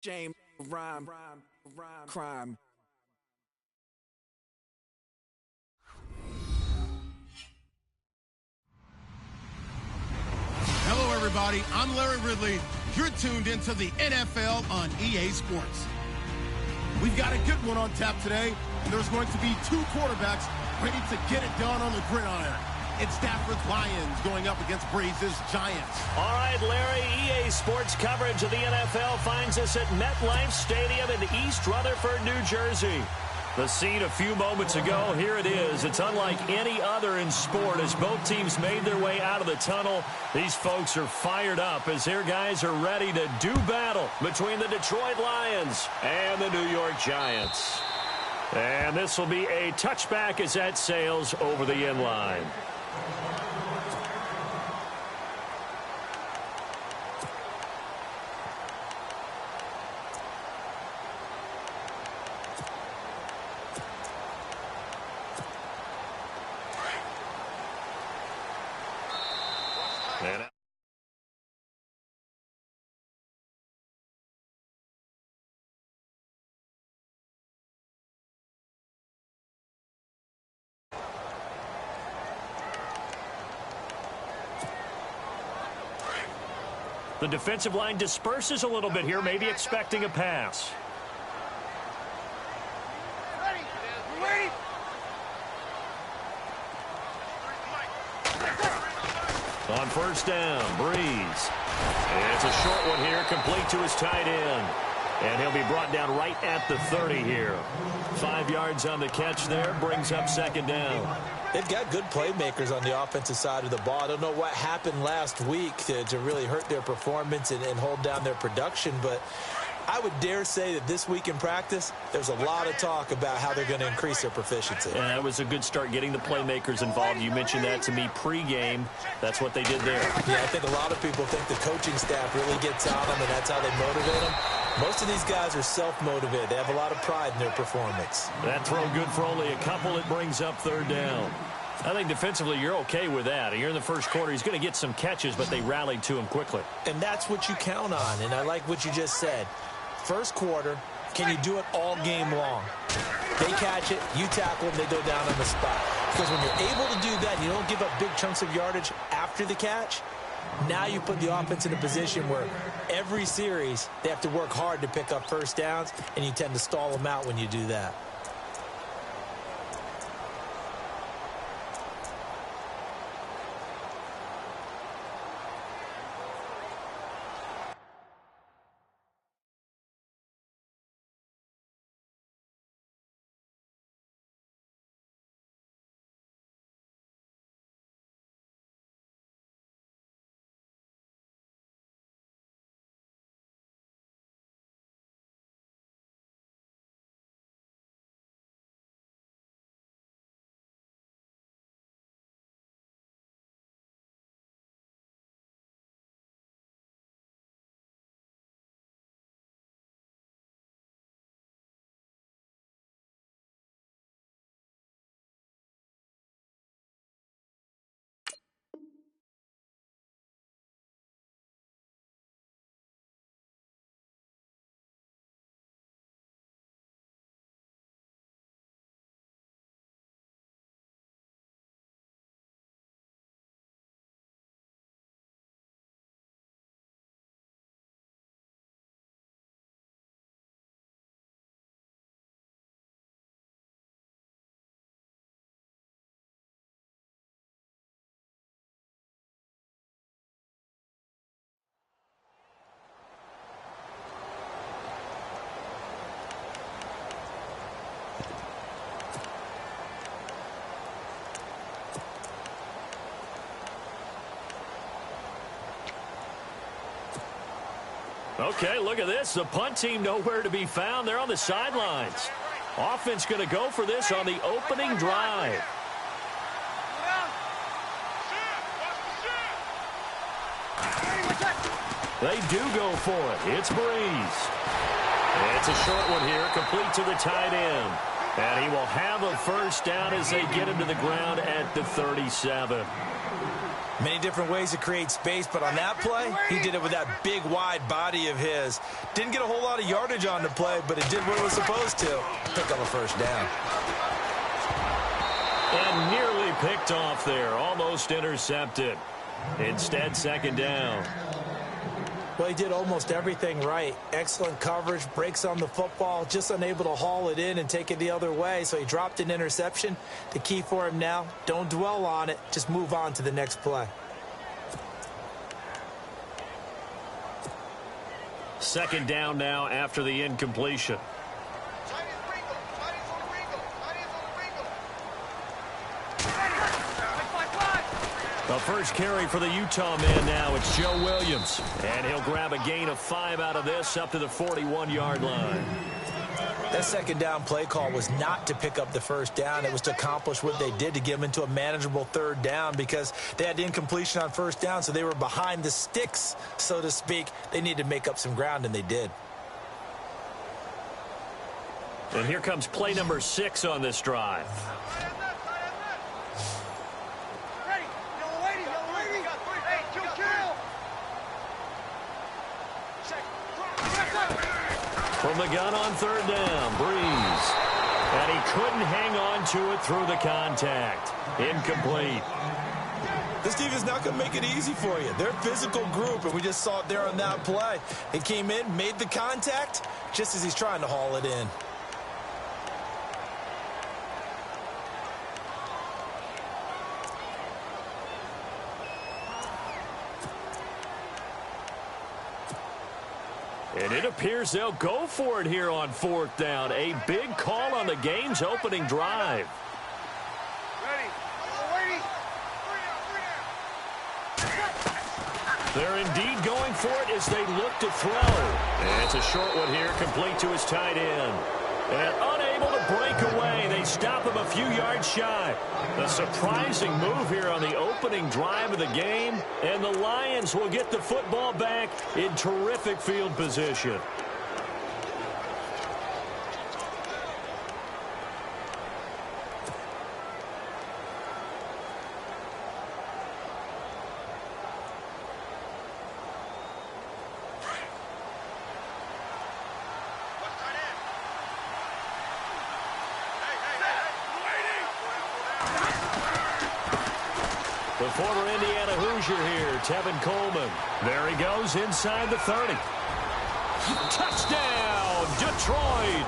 Shame, rhyme, crime. Hello, everybody. I'm Larry Ridley. You're tuned into the NFL on EA Sports. We've got a good one on tap today, and there's going to be two quarterbacks ready to get it done on the gridiron. It's Stafford's Lions going up against Breeze's Giants. All right, Larry, EA Sports coverage of the NFL finds us at MetLife Stadium in East Rutherford, New Jersey. The scene a few moments ago, here it is. It's unlike any other in sport as both teams made their way out of the tunnel. These folks are fired up as their guys are ready to do battle between the Detroit Lions and the New York Giants. And this will be a touchback as that sails over the end line. The defensive line disperses a little bit here, maybe expecting a pass. On first down, Breeze. It's a short one here, complete to his tight end. And he'll be brought down right at the 30 here. 5 yards on the catch there, brings up second down. They've got good playmakers on the offensive side of the ball. I don't know what happened last week to really hurt their performance and hold down their production, but I would dare say that this week in practice, there's a lot of talk about how they're going to increase their proficiency. And that was a good start getting the playmakers involved. You mentioned that to me pregame. That's what they did there. Yeah, I think a lot of people think the coaching staff really gets on them, and that's how they motivate them. Most of these guys are self-motivated. They have a lot of pride in their performance. That throw good for only a couple. It brings up third down. I think defensively you're okay with that. You're in the first quarter. He's going to get some catches, but they rallied to him quickly. And that's what you count on, and I like what you just said. First quarter, can you do it all game long? They catch it, you tackle them, they go down on the spot. Because when you're able to do that, you don't give up big chunks of yardage after the catch. Now you put the offense in a position where every series they have to work hard to pick up first downs, and you tend to stall them out when you do that. Okay, look at this. The punt team nowhere to be found. They're on the sidelines. Offense going to go for this on the opening drive. They do go for it. It's Breeze. It's a short one here, complete to the tight end. And he will have a first down as they get him to the ground at the 37. Many different ways to create space, but on that play, he did it with that big, wide body of his. Didn't get a whole lot of yardage on the play, but it did what it was supposed to. Pick up a first down. And nearly picked off there. Almost intercepted. Instead, second down. Well, he did almost everything right. Excellent coverage, breaks on the football, just unable to haul it in and take it the other way. So he dropped an interception. The key for him now, don't dwell on it. Just move on to the next play. Second down now after the incompletion. The first carry for the Utah man now, it's Joe Williams. And he'll grab a gain of 5 out of this up to the 41-yard line. That second down play call was not to pick up the first down. It was to accomplish what they did, to get them into a manageable third down, because they had incompletion on first down, so they were behind the sticks, so to speak. They needed to make up some ground, and they did. And here comes play number 6 on this drive. From the gun on third down, Breeze. And he couldn't hang on to it through the contact. Incomplete. This defense is not going to make it easy for you. They're a physical group, and we just saw it there on that play. He came in, made the contact, just as he's trying to haul it in. And it appears they'll go for it here on fourth down. A big call on the game's opening drive. They're indeed going for it as they look to throw. And it's a short one here, complete to his tight end. And unable to break away. They stop him a few yards shy. A surprising move here on the opening drive of the game. And the Lions will get the football back in terrific field position. The former Indiana Hoosier here, Tevin Coleman. There he goes inside the 30. Touchdown, Detroit.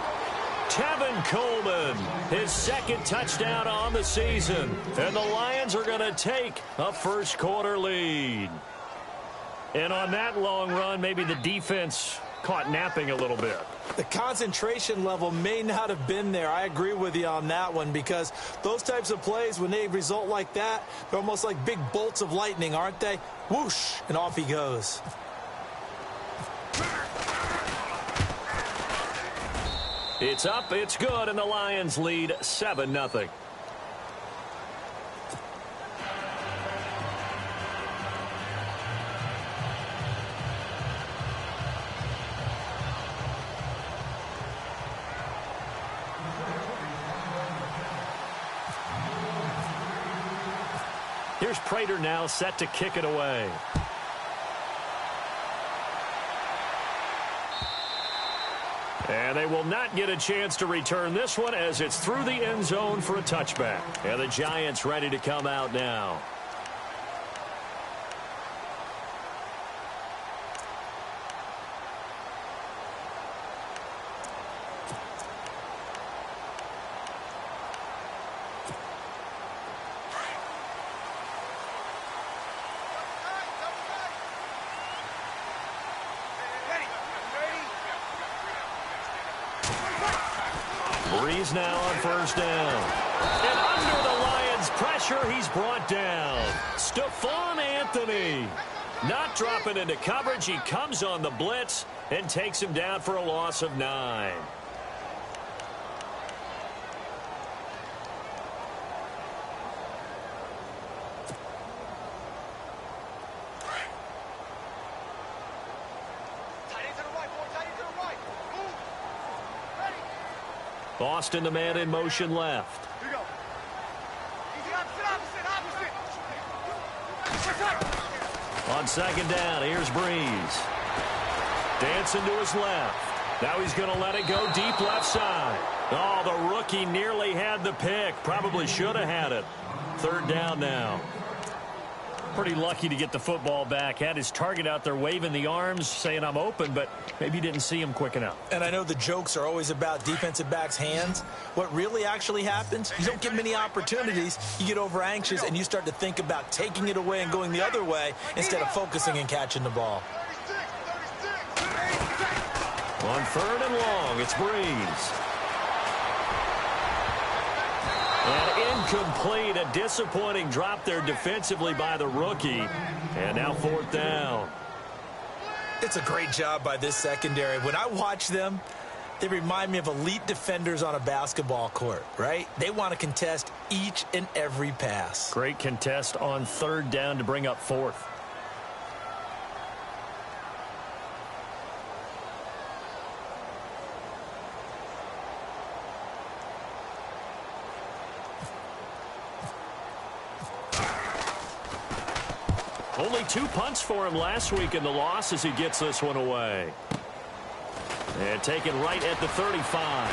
Tevin Coleman, his second touchdown on the season. And the Lions are going to take a first quarter lead. And on that long run, maybe the defense caught napping a little bit. The concentration level may not have been there. I agree with you on that one, because those types of plays, when they result like that, they're almost like big bolts of lightning, aren't they? Whoosh, and off he goes. It's up, it's good, and the Lions lead 7-0. Here's Prater now set to kick it away. And they will not get a chance to return this one as it's through the end zone for a touchback. And the Giants ready to come out now. Breeze now on first down. And under the Lions' pressure, he's brought down. Stephon Anthony. Not dropping into coverage. He comes on the blitz and takes him down for a loss of 9. Boston, the man in motion left. On second down, here's Breeze. Dancing to his left. Now he's going to let it go deep left side. Oh, the rookie nearly had the pick. Probably should have had it. Third down now. Pretty lucky to get the football back. Had his target out there waving the arms, saying I'm open, but maybe didn't see him quick enough. And I know the jokes are always about defensive backs' hands. What really actually happens, you don't get many opportunities. You get over anxious, and you start to think about taking it away and going the other way instead of focusing and catching the ball. On third and long, it's Breeze. And incomplete, a disappointing drop there defensively by the rookie. And now fourth down. It's a great job by this secondary. When I watch them, they remind me of elite defenders on a basketball court, right? They want to contest each and every pass. Great contest on third down to bring up fourth. Only 2 punts for him last week in the loss as he gets this one away. And taken right at the 35.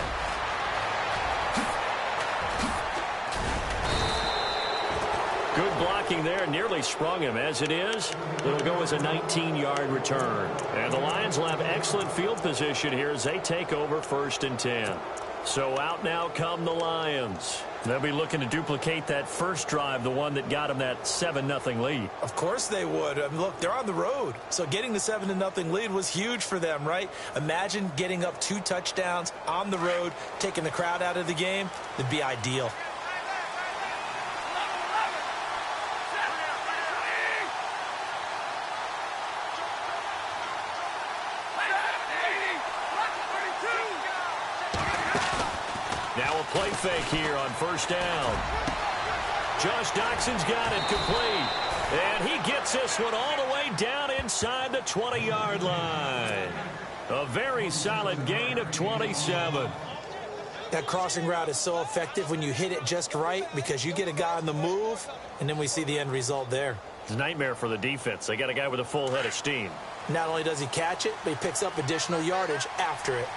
Good blocking there. Nearly sprung him. As it is, it'll go as a 19-yard return. And the Lions will have excellent field position here as they take over first and 10. So out now come the Lions. They'll be looking to duplicate that first drive, the one that got them that 7-0 lead. Of course they would. I mean, look, they're on the road. So getting the 7-0 lead was huge for them, right? Imagine getting up 2 touchdowns on the road, taking the crowd out of the game. It'd be ideal. Now a play fake here on first down. Josh Doxson's got it complete. And he gets this one all the way down inside the 20-yard line. A very solid gain of 27. That crossing route is so effective when you hit it just right because you get a guy on the move, and then we see the end result there. It's a nightmare for the defense. They got a guy with a full head of steam. Not only does he catch it, but he picks up additional yardage after it.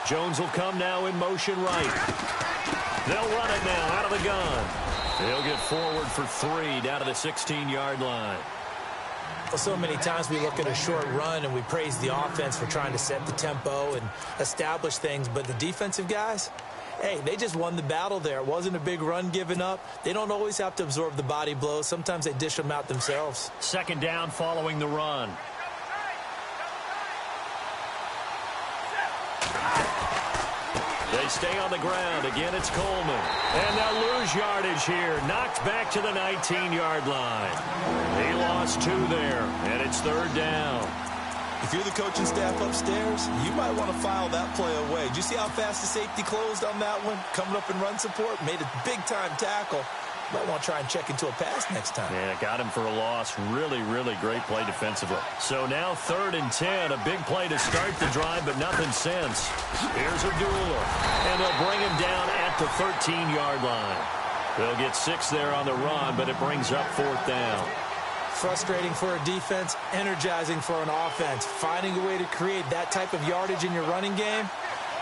Jones will come now in motion right. They'll run it now out of the gun. They'll get forward for 3 down to the 16-yard line. Well, so many times we look at a short run and we praise the offense for trying to set the tempo and establish things, but the defensive guys, hey, they just won the battle there. It wasn't a big run given up. They don't always have to absorb the body blows. Sometimes they dish them out themselves. Second down following the run. They stay on the ground. Again, it's Coleman. And they'll lose yardage here. Knocked back to the 19-yard line. He lost 2 there, and it's third down. If you're the coaching staff upstairs, you might want to file that play away. Did you see how fast the safety closed on that one? Coming up in run support, made a big-time tackle. Might want to try and check into a pass next time. Yeah, got him for a loss. Really, really great play defensively. So now third and 10. A big play to start the drive, but nothing since. Here's Abdullah. And they'll bring him down at the 13-yard line. They'll get 6 there on the run, but it brings up fourth down. Frustrating for a defense, energizing for an offense. Finding a way to create that type of yardage in your running game,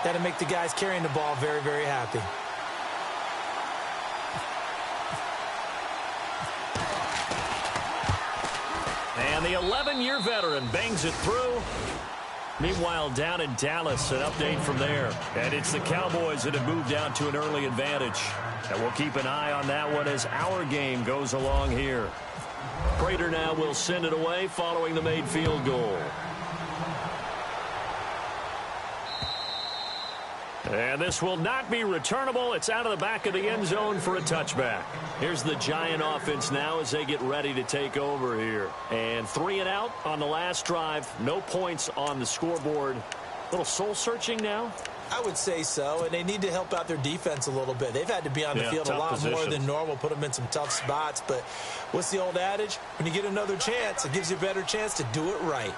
that'll make the guys carrying the ball very, very happy. And the 11-year veteran bangs it through. Meanwhile, down in Dallas, an update from there. And it's the Cowboys that have moved down to an early advantage. And we'll keep an eye on that one as our game goes along here. Prater now will send it away following the made field goal. And this will not be returnable. It's out of the back of the end zone for a touchback. Here's the Giant offense now as they get ready to take over here. And 3 and out on the last drive. No points on the scoreboard. A little soul-searching now? I would say so, and they need to help out their defense a little bit. They've had to be on the field a lot more than normal, put them in some tough spots. But what's the old adage? When you get another chance, it gives you a better chance to do it right.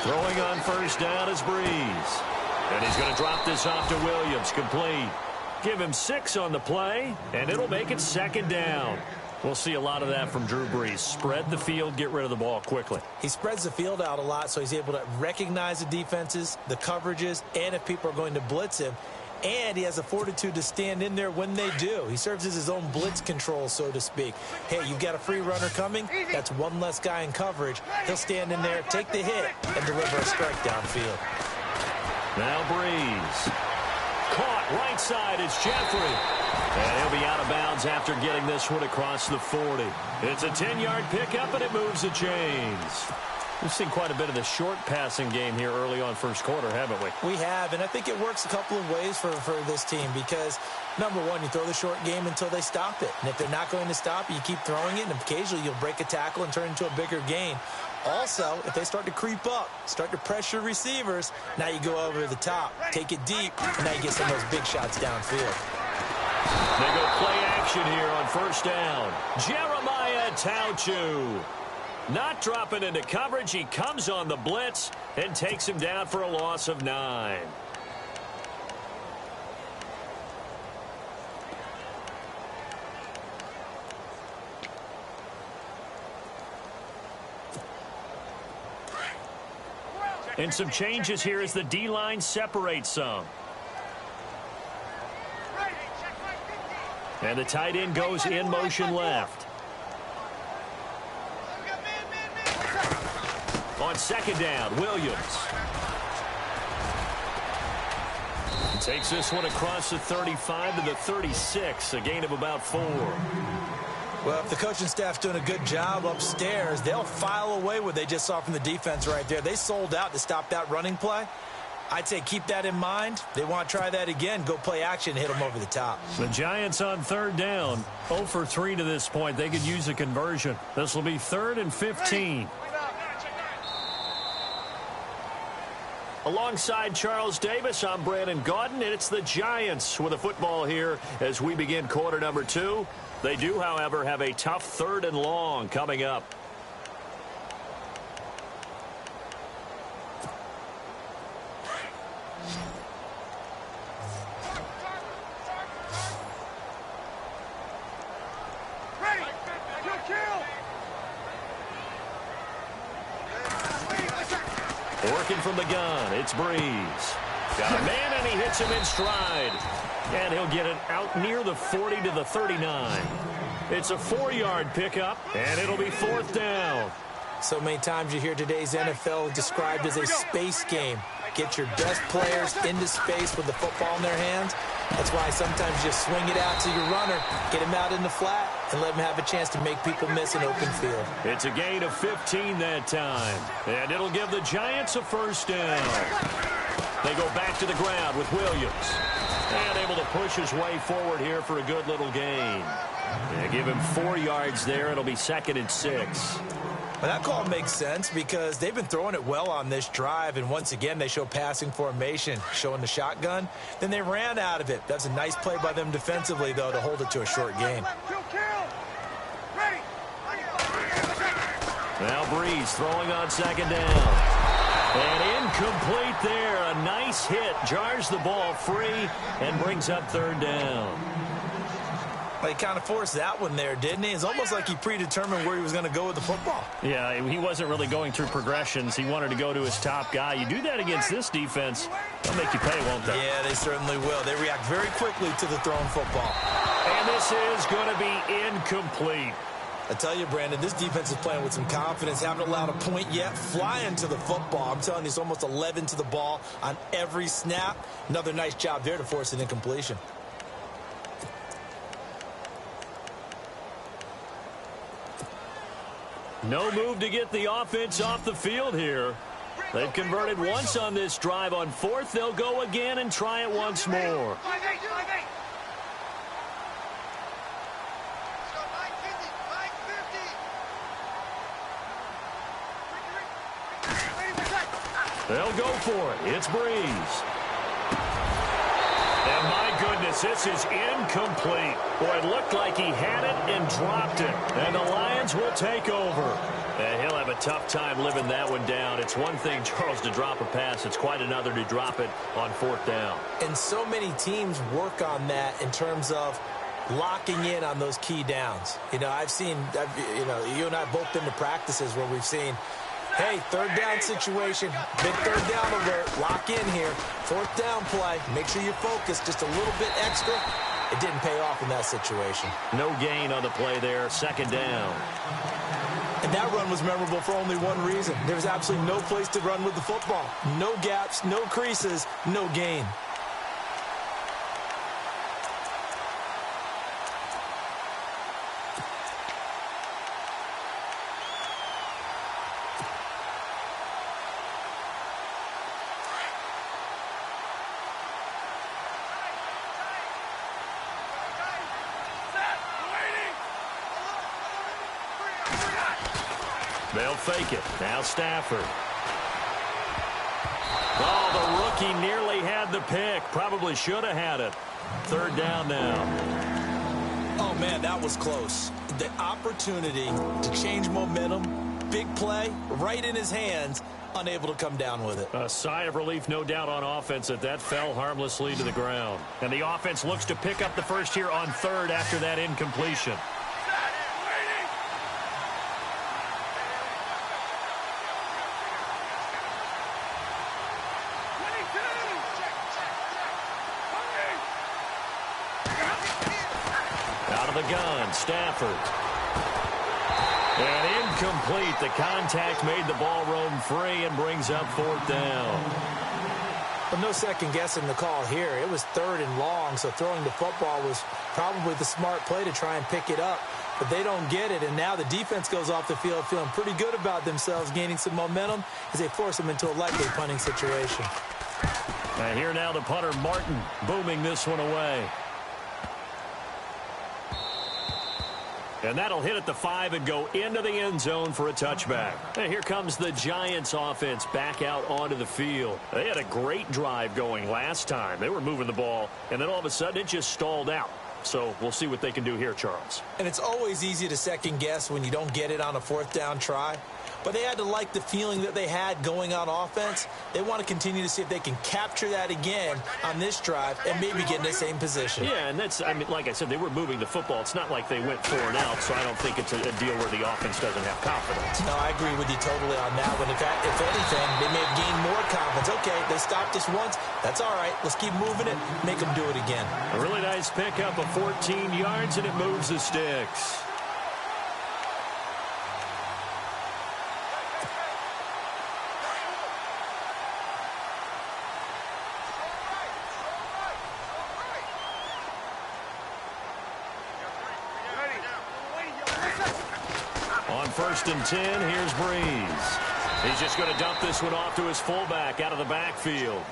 Throwing on first down is Breeze. And he's going to drop this off to Williams, complete. Give him 6 on the play, and it'll make it second down. We'll see a lot of that from Drew Brees. Spread the field, get rid of the ball quickly. He spreads the field out a lot, so he's able to recognize the defenses, the coverages, and if people are going to blitz him. And he has the fortitude to stand in there when they do. He serves as his own blitz control, so to speak. Hey, you've got a free runner coming. That's one less guy in coverage. He'll stand in there, take the hit, and deliver a strike downfield. Now Breeze. Caught right side. It's Jeffrey. And he'll be out of bounds after getting this one across the 40. It's a 10-yard pickup, and it moves the chains. We've seen quite a bit of the short passing game here early on first quarter, haven't we? We have, and I think it works a couple of ways for this team because, number one, you throw the short game until they stop it. And if they're not going to stop it, you keep throwing it, and occasionally you'll break a tackle and turn it into a bigger gain. Also, if they start to creep up, start to pressure receivers, now you go over the top, take it deep, and now you get some of those big shots downfield. They go play action here on first down. Jeremiah Tauchu. Not dropping into coverage. He comes on the blitz and takes him down for a loss of 9. And some changes here as the D-line separates some. And the tight end goes in motion left. On second down, Williams. He takes this one across the 35 to the 36, a gain of about 4. Well, if the coaching staff's doing a good job upstairs, they'll file away what they just saw from the defense right there. They sold out to stop that running play. I'd say keep that in mind. They want to try that again. Go play action, hit them over the top. The Giants on third down, 0 for 3 to this point. They could use a conversion. This will be 3rd and 15. Alongside Charles Davis, I'm Brandon Gaudin, and it's the Giants with a football here as we begin quarter number 2. They do, however, have a tough 3rd and long coming up. Working from the gun, it's Breeze. Got a man, and he hits him in stride. And he'll get it out near the 40 to the 39. It's a 4-yard pickup, and it'll be 4th down. So many times you hear today's NFL described as a space game. Get your best players into space with the football in their hands. That's why sometimes you just swing it out to your runner, get him out in the flat, and let him have a chance to make people miss an open field. It's a gain of 15 that time, and it'll give the Giants a first down. They go back to the ground with Williams. And able to push his way forward here for a good little gain. Yeah, give him 4 yards there. It'll be 2nd and 6. Well, that call makes sense because they've been throwing it well on this drive, and once again they show passing formation, showing the shotgun. Then they ran out of it. That's a nice play by them defensively, though, to hold it to a short gain. Now Breeze throwing on second down. And incomplete there. A nice hit. Jars the ball free and brings up 3rd down. Well, he kind of forced that one there, didn't he? It's almost like he predetermined where he was going to go with the football. Yeah, he wasn't really going through progressions. He wanted to go to his top guy. You do that against this defense, they'll make you pay, won't they? Yeah, they certainly will. They react very quickly to the thrown football. And this is going to be incomplete. I tell you, Brandon, this defense is playing with some confidence. Haven't allowed a point yet. Flying to the football. I'm telling you, it's almost 11 to the ball on every snap. Another nice job there to force an incompletion. No move to get the offense off the field here. They've converted once on this drive. On 4th, they'll go again and try it once more. They'll go for it. It's Breeze. And my goodness, goodness, this is incomplete. Boy, it looked like he had it and dropped it. And the Lions will take over. And he'll have a tough time living that one down. It's one thing, Charles, to drop a pass. It's quite another to drop it on 4th down. And so many teams work on that in terms of locking in on those key downs. You know, you and I have both been to practices where we've seen, hey, 3rd down situation, big 3rd down alert, lock in here, 4th down play, make sure you focus just a little bit extra. It didn't pay off in that situation. No gain on the play there, 2nd down. And that run was memorable for only one reason. There was absolutely no place to run with the football. No gaps, no creases, no gain. They'll fake it. Now Stafford. Oh, the rookie nearly had the pick. Probably should have had it. 3rd down now. Oh, man, that was close. The opportunity to change momentum, big play, right in his hands, unable to come down with it. A sigh of relief, no doubt, on offense that fell harmlessly to the ground. And the offense looks to pick up the first here on 3rd after that incompletion. Gun, Stafford. And incomplete. The contact made the ball roam free and brings up 4th down. But no second guessing the call here. It was 3rd and long, so throwing the football was probably the smart play to try and pick it up. But they don't get it, and now the defense goes off the field feeling pretty good about themselves, gaining some momentum as they force them into a likely punting situation. And here now the punter, Martin, booming this one away. And that'll hit at the 5 and go into the end zone for a touchback. And here comes the Giants offense back out onto the field. They had a great drive going last time. They were moving the ball, and then all of a sudden it just stalled out. So we'll see what they can do here, Charles. And it's always easy to second guess when you don't get it on a 4th down try. But they had to like the feeling that they had going on offense. They want to continue to see if they can capture that again on this drive and maybe get in the same position. Yeah, and that's, I mean, like I said, they were moving the football. It's not like they went 4 and out, so I don't think it's a deal where the offense doesn't have confidence. No, I agree with you totally on that one. In fact, if anything, they may have gained more confidence. Okay, they stopped us once. That's all right. Let's keep moving it, make them do it again. A really nice pickup of 14 yards, and it moves the sticks. On 1st and 10, here's Breeze. He's just going to dump this one off to his fullback out of the backfield.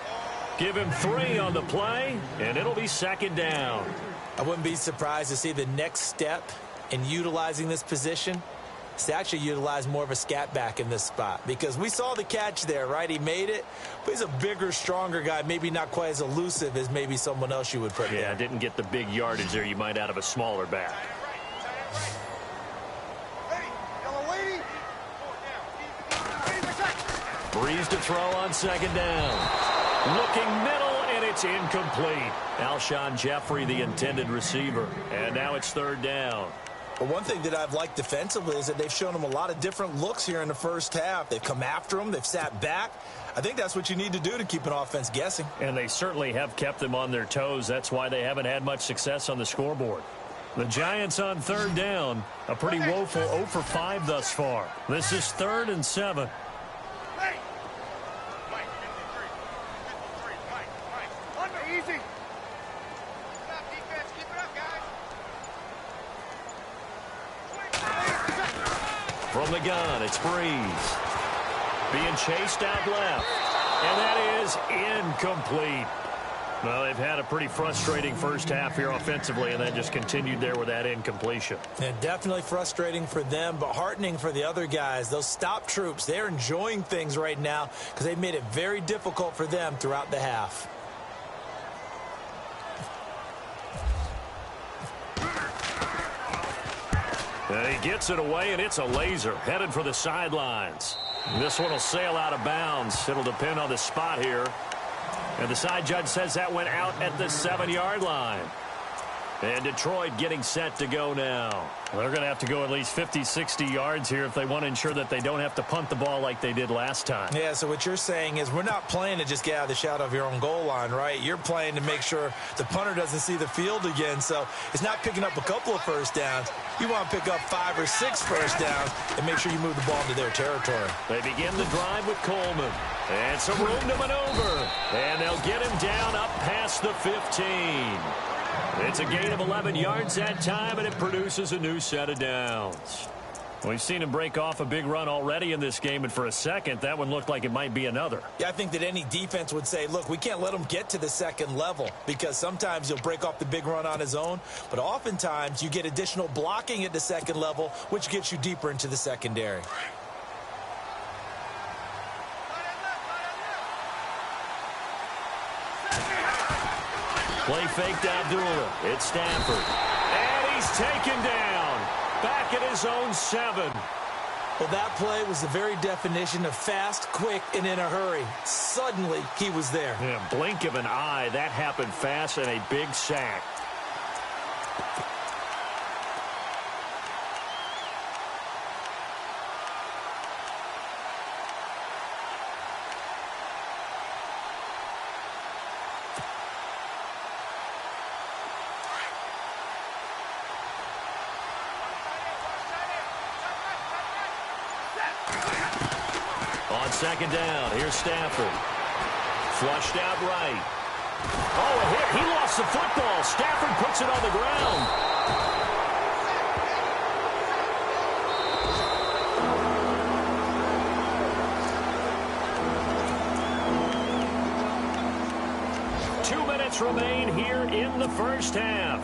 Give him 3 on the play, and it'll be 2nd down. I wouldn't be surprised to see the next step in utilizing this position is to actually utilize more of a scat back in this spot, because we saw the catch there, right? He made it, but he's a bigger, stronger guy, maybe not quite as elusive as maybe someone else you would put there. Yeah, didn't get the big yardage there you might out of a smaller back. Breeze to throw on 2nd down. Looking middle, and it's incomplete. Alshon Jeffrey, the intended receiver. And now it's 3rd down. But one thing that I've liked defensively is that they've shown him a lot of different looks here in the first half. They've come after him. They've sat back. I think that's what you need to do to keep an offense guessing. And they certainly have kept them on their toes. That's why they haven't had much success on the scoreboard. The Giants on 3rd down. A pretty woeful 0 for 5 thus far. This is 3rd and 7. From the gun, it's Breeze. Being chased out left. And that is incomplete. Well, they've had a pretty frustrating first half here offensively, and then just continued there with that incompletion. And definitely frustrating for them, but heartening for the other guys. Those stop troops, they're enjoying things right now because they've made it very difficult for them throughout the half. He gets it away, and it's a laser headed for the sidelines. This one will sail out of bounds. It'll depend on the spot here. And the side judge says that went out at the 7-yard line. And Detroit getting set to go now. Well, they're going to have to go at least 50, 60 yards here if they want to ensure that they don't have to punt the ball like they did last time. Yeah, so what you're saying is we're not playing to just get out of the shadow of your own goal line, right? You're playing to make sure the punter doesn't see the field again. So it's not picking up a couple of first downs. You want to pick up 5 or 6 first downs and make sure you move the ball into their territory. They begin the drive with Coleman. And some room to maneuver. And they'll get him down up past the 15. It's a gain of 11 yards that time, and it produces a new set of downs. We've seen him break off a big run already in this game, and for a second, that one looked like it might be another. Yeah, I think that any defense would say, look, we can't let him get to the second level because sometimes he'll break off the big run on his own, but oftentimes you get additional blocking at the second level, which gets you deeper into the secondary. Play fake to Abdullah. It's Stafford. And he's taken down. Back at his own 7. Well, that play was the very definition of fast, quick, and in a hurry. Suddenly, he was there. Yeah, blink of an eye. That happened fast and a big sack. On second down, here's Stafford. Flushed out right. Oh, a hit. He lost the football. Stafford puts it on the ground. Two minutes remain here in the first half.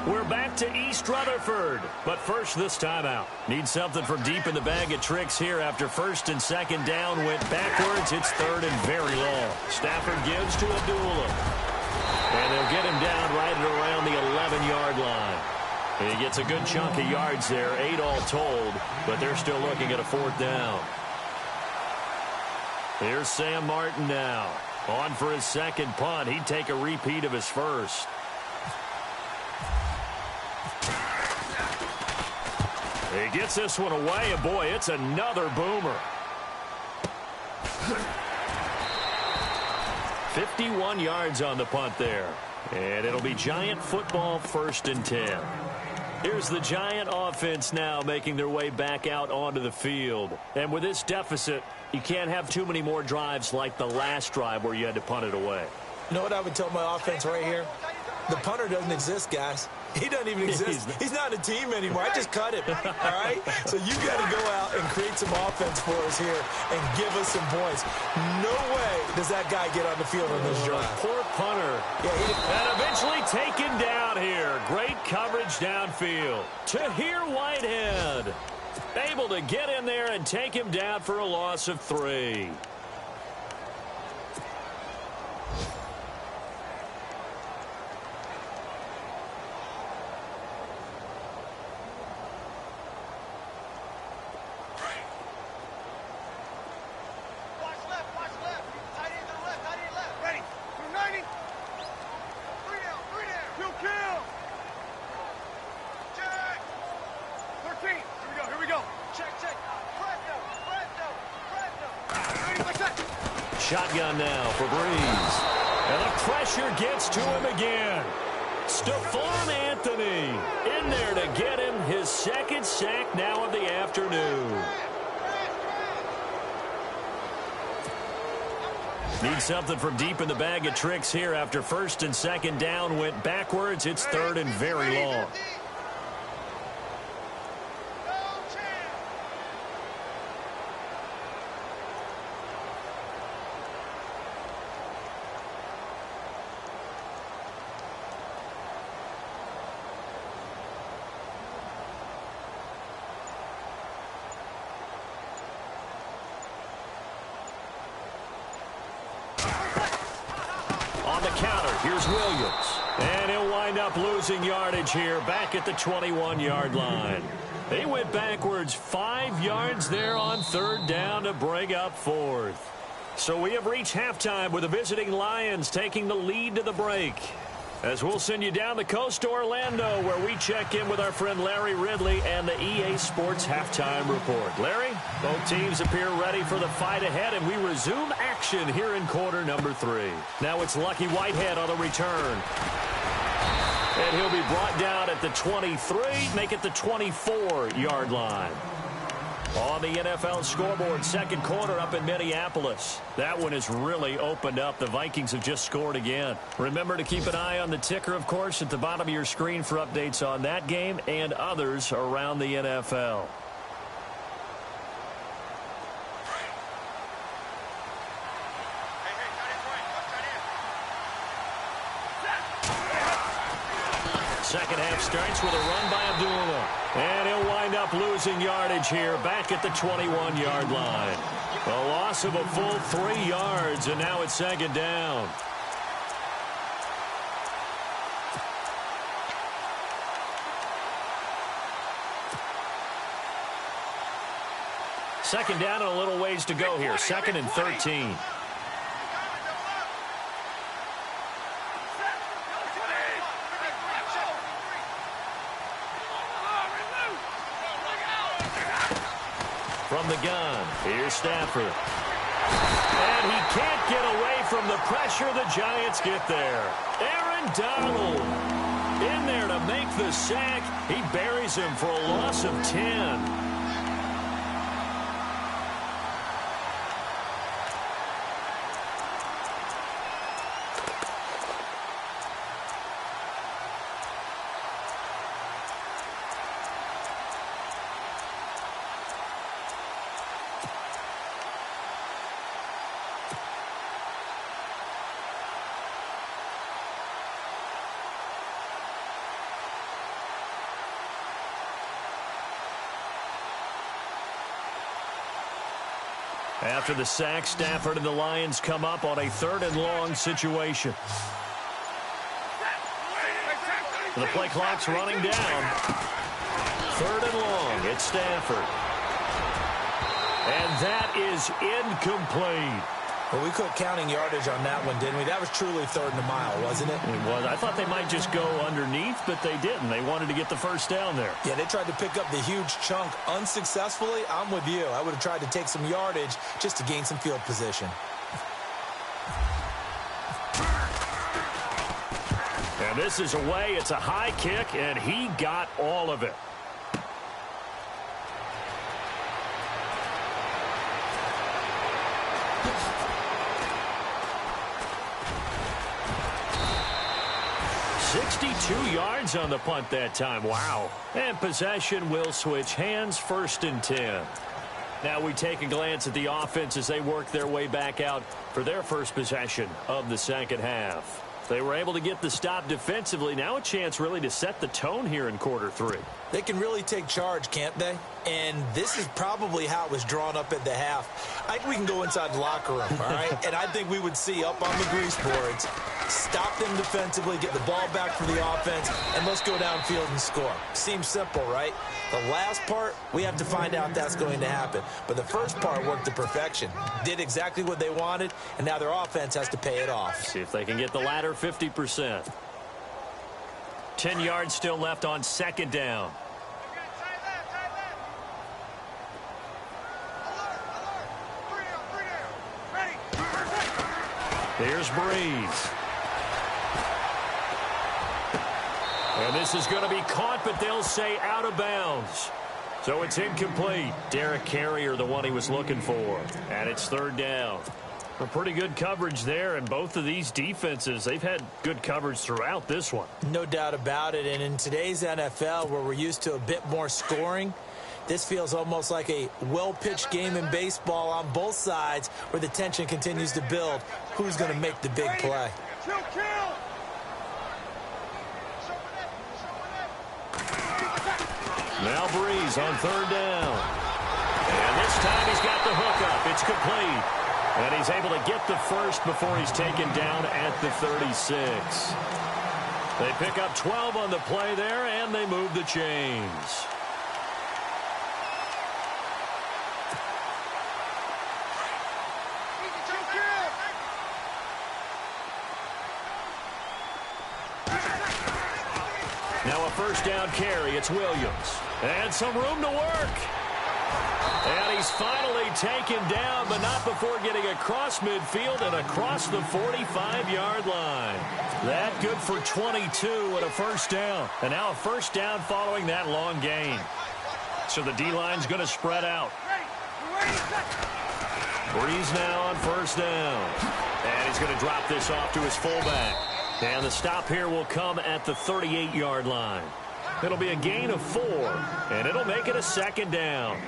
We're back to East Rutherford, but first this timeout. Need something from deep in the bag of tricks here after first and second down went backwards. It's third and very long. Stafford gives to Abdullah. And they'll get him down right at around the 11-yard line. And he gets a good chunk of yards there, 8 all told, but they're still looking at a 4th down. Here's Sam Martin now. On for his second punt. He'd take a repeat of his first. He gets this one away, and boy, it's another boomer. 51 yards on the punt there. And it'll be Giant football, 1st and 10. Here's the Giant offense now making their way back out onto the field. And with this deficit, you can't have too many more drives like the last drive where you had to punt it away. You know what I would tell my offense right here? The punter doesn't exist, guys. He doesn't even exist. He's not a team anymore. I just cut him, all right? So you got to go out and create some offense for us here and give us some points. No way does that guy get on the field on this drive. Poor punter. Yeah, and eventually taken down here. Great coverage downfield. Tahir Whitehead able to get in there and take him down for a loss of 3. Shotgun now for Breeze. And the pressure gets to him again. Stephon Anthony in there to get him his 2nd sack now of the afternoon. Need something from deep in the bag of tricks here after first and second down went backwards. It's 3rd and very long. Here's Williams. And he'll wind up losing yardage here back at the 21-yard line. He went backwards 5 yards there on third down to bring up fourth. So we have reached halftime with the visiting Lions taking the lead to the break. As we'll send you down the coast to Orlando, where we check in with our friend Larry Ridley and the EA Sports Halftime Report. Larry, both teams appear ready for the fight ahead, and we resume action here in quarter number 3. Now it's Lucky Whitehead on the return. And he'll be brought down at the 23, make it the 24-yard line. On the NFL scoreboard, second quarter up in Minneapolis. That one has really opened up. The Vikings have just scored again. Remember to keep an eye on the ticker, of course, at the bottom of your screen for updates on that game and others around the NFL. Second half starts with a run by Abdullah. And he'll wind up losing yardage here back at the 21-yard line. A loss of a full 3 yards, and now it's second down. Second down and a little ways to go here. Second and 13. From the gun, here's Stafford. And he can't get away from the pressure. The Giants get there. Aaron Donald in there to make the sack. He buries him for a loss of 10. After the sack, Stafford and the Lions come up on a 3rd and long situation. The play clock's running down. 3rd and long, it's Stafford. And that is incomplete. Well, we quit counting yardage on that one, didn't we? That was truly 3rd and a mile, wasn't it? It was. I thought they might just go underneath, but they didn't. They wanted to get the first down there. Yeah, they tried to pick up the huge chunk unsuccessfully. I'm with you. I would have tried to take some yardage just to gain some field position. And this is away. It's a high kick, and he got all of it. Yards on the punt that time. Wow. And possession will switch hands. 1st and 10. Now we take a glance at the offense as they work their way back out for their first possession of the second half. They were able to get the stop defensively. Now a chance really to set the tone here in quarter 3. They can really take charge, can't they? And this is probably how it was drawn up at the half. I think we can go inside the locker room, all right? And I think we would see up on the grease boards, stop them defensively, get the ball back for the offense, and let's go downfield and score. Seems simple, right? The last part, we have to find out that's going to happen. But the first part worked to perfection. Did exactly what they wanted, and now their offense has to pay it off. See if they can get the latter 50%. 10 yards still left on second down. Here's Breeze. And this is going to be caught, but they'll say out of bounds. So it's incomplete. Derek Carrier, the one he was looking for. And it's 3rd down. A pretty good coverage there, and both of these defenses, they've had good coverage throughout this one. No doubt about it, and in today's NFL, where we're used to a bit more scoring, this feels almost like a well-pitched game in baseball on both sides where the tension continues to build. Who's going to make the big play? Now Breeze on 3rd down. And this time he's got the hookup. It's complete. And he's able to get the first before he's taken down at the 36. They pick up 12 on the play there, and they move the chains. Now a first down carry. It's Williams. And some room to work. And he's finally taken down, but not before getting across midfield and across the 45-yard line. That good for 22 and a first down. And now a first down following that long gain. So the D-line's going to spread out. Breeze now on first down. And he's going to drop this off to his fullback. And the stop here will come at the 38-yard line. It'll be a gain of 4, and it'll make it a second down.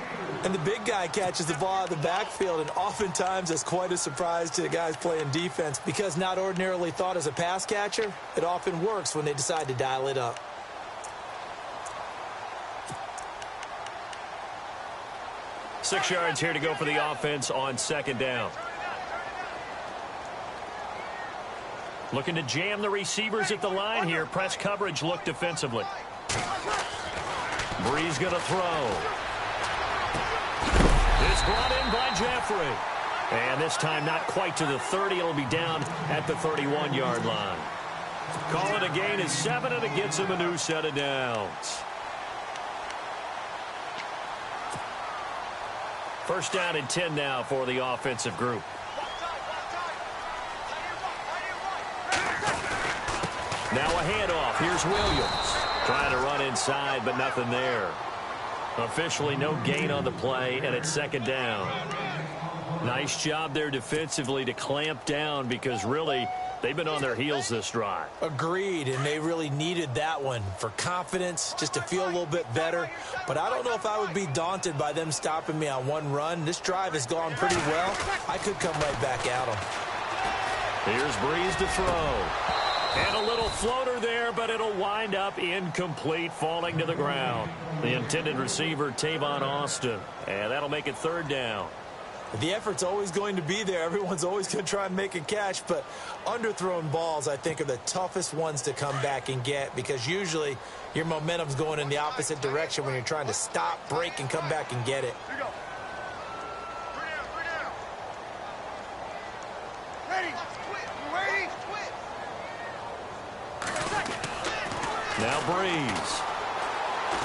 And the big guy catches the ball out of the backfield, and oftentimes it's quite a surprise to the guys playing defense because not ordinarily thought as a pass catcher, it often works when they decide to dial it up. Six yards here to go for the offense on second down. Looking to jam the receivers at the line here. Press coverage look defensively. Breeze going to throw. It's brought in by Jeffrey. And this time not quite to the 30. It'll be down at the 31-yard line. Call it a gain of 7, and it gets him a new set of downs. First down and 10 now for the offensive group. Now a handoff. Here's Williams. Trying to run inside, but nothing there. Officially no gain on the play, and it's second down. Nice job there defensively to clamp down because really they've been on their heels this drive. Agreed, and they really needed that one for confidence, just to feel a little bit better. But I don't know if I would be daunted by them stopping me on one run. This drive has gone pretty well. I could come right back at them. Here's Breeze to throw. And a little floater there, but it'll wind up incomplete, falling to the ground. The intended receiver, Tavon Austin. And that'll make it third down. The effort's always going to be there. Everyone's always going to try and make a catch, but underthrown balls, I think, are the toughest ones to come back and get because usually your momentum's going in the opposite direction when you're trying to stop, break, and come back and get it. Now Breeze.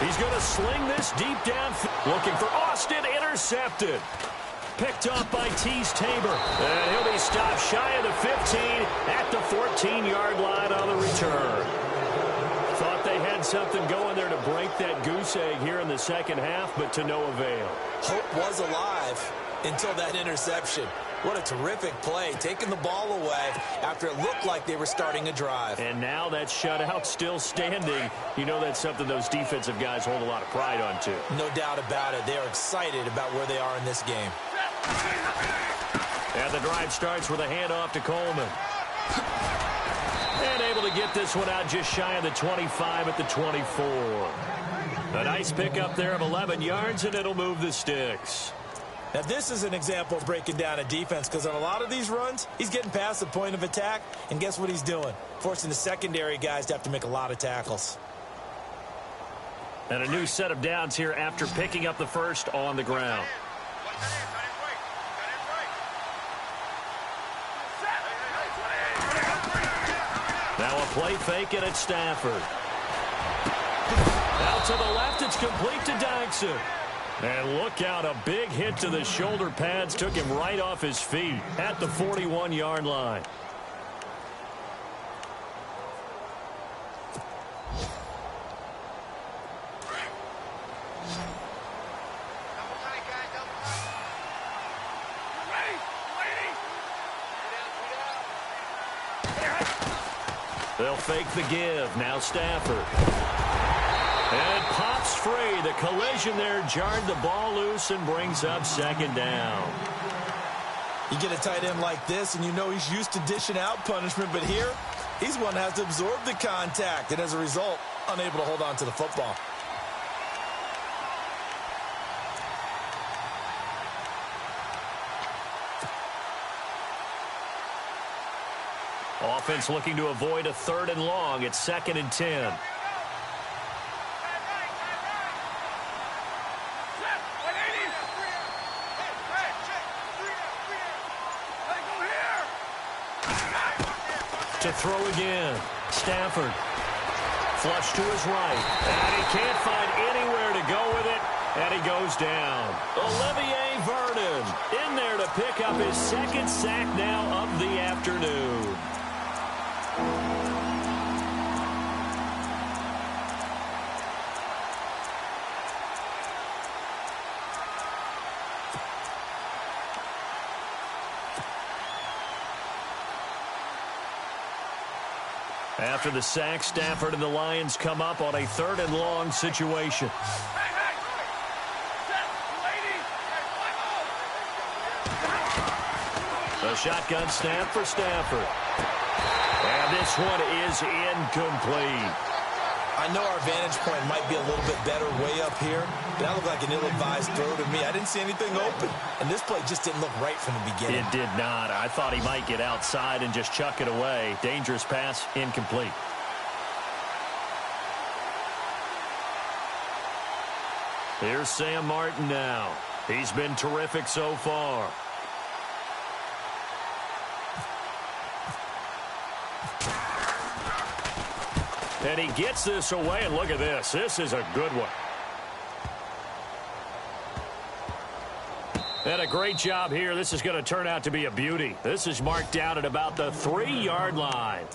He's going to sling this deep down. Looking for Austin. Intercepted. Picked off by Tease Tabor. And he'll be stopped shy of the 15 at the 14-yard line on the return. Thought they had something going there to break that goose egg here in the second half, but to no avail. Hope was alive until that interception. What a terrific play, taking the ball away after it looked like they were starting a drive. And now that shutout still standing. You know that's something those defensive guys hold a lot of pride on, too. No doubt about it. They're excited about where they are in this game. And the drive starts with a handoff to Coleman. And able to get this one out just shy of the 25 at the 24. A nice pickup there of 11 yards, and it'll move the sticks. Now, this is an example of breaking down a defense because on a lot of these runs, he's getting past the point of attack, and guess what he's doing? Forcing the secondary guys to have to make a lot of tackles. And a new set of downs here after picking up the first on the ground. Now a play fake, and it's Stafford. Out to the left, it's complete to Dyson. And look out, a big hit to the shoulder pads took him right off his feet at the 41-yard line. They'll fake the give. Now Stafford. And it pops free. The collision there jarred the ball loose and brings up second down. You get a tight end like this, and you know he's used to dishing out punishment, but here, he's one that has to absorb the contact, and as a result, unable to hold on to the football. Offense looking to avoid a third and long. It's 2nd and 10. To throw again. Stafford Flush to his right. And he can't find anywhere to go with it. And he goes down. Olivier Vernon in there to pick up his second sack now of the afternoon. After the sack, Stafford and the Lions come up on a 3rd and long situation. A shotgun snap for Stafford. And this one is incomplete. I know our vantage point might be a little bit better way up here, but that looked like an ill-advised throw to me. I didn't see anything open, and this play just didn't look right from the beginning. It did not. I thought he might get outside and just chuck it away. Dangerous pass, incomplete. Here's Sam Martin now. He's been terrific so far. And he gets this away, and look at this. This is a good one. And a great job here. This is going to turn out to be a beauty. This is marked down at about the 3-yard line.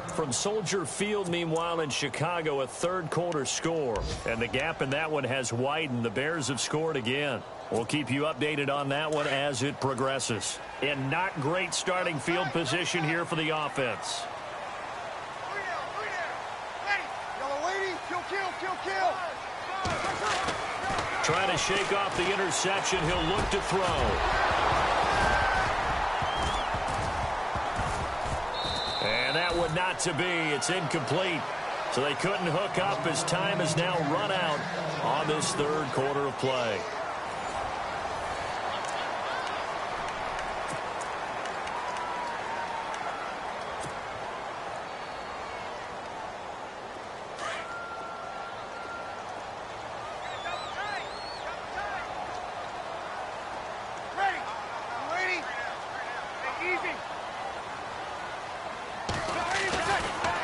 From Soldier Field, meanwhile, in Chicago, a third-quarter score. And the gap in that one has widened. The Bears have scored again. We'll keep you updated on that one as it progresses. And not great starting field position here for the offense. Trying to shake off the interception. He'll look to throw. And that one not to be. It's incomplete. So they couldn't hook up as time has now run out on this third quarter of play.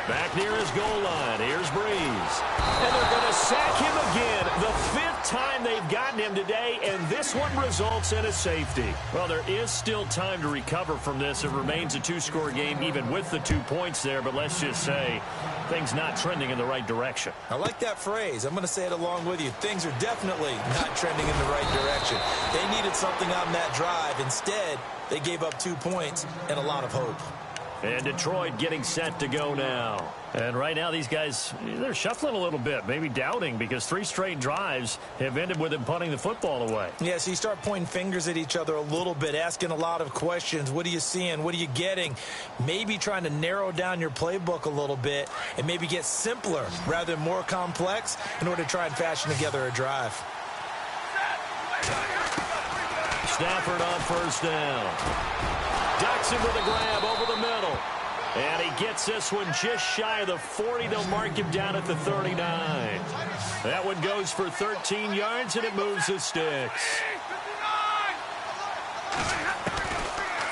Back near his goal line. Here's Breeze. And they're going to sack him again. The 5th time they've gotten him today, and this one results in a safety. Well, there is still time to recover from this. It remains a 2-score game even with the 2 points there, but let's just say things not trending in the right direction. I like that phrase. I'm going to say it along with you. Things are definitely not trending in the right direction. They needed something on that drive. Instead, they gave up 2 points and a lot of hope. And Detroit getting set to go now. And right now these guys, they're shuffling a little bit, maybe doubting, because 3 straight drives have ended with them punting the football away. Yeah, so you start pointing fingers at each other a little bit, asking a lot of questions. What are you seeing? What are you getting? Maybe trying to narrow down your playbook a little bit and maybe get simpler rather than more complex in order to try and fashion together a drive. Stafford on first down. Ducks him with a grab over the middle. And he gets this one just shy of the 40. They'll mark him down at the 39. That one goes for 13 yards, and it moves the sticks.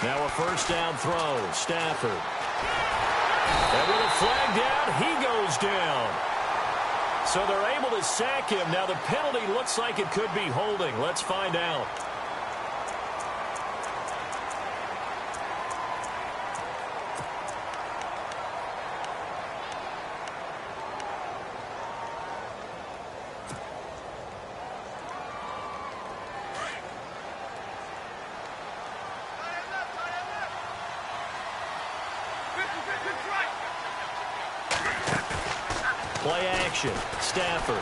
Now a first down throw. Stafford. And with a flag down, he goes down. So they're able to sack him. Now the penalty looks like it could be holding. Let's find out. Play action. Stafford.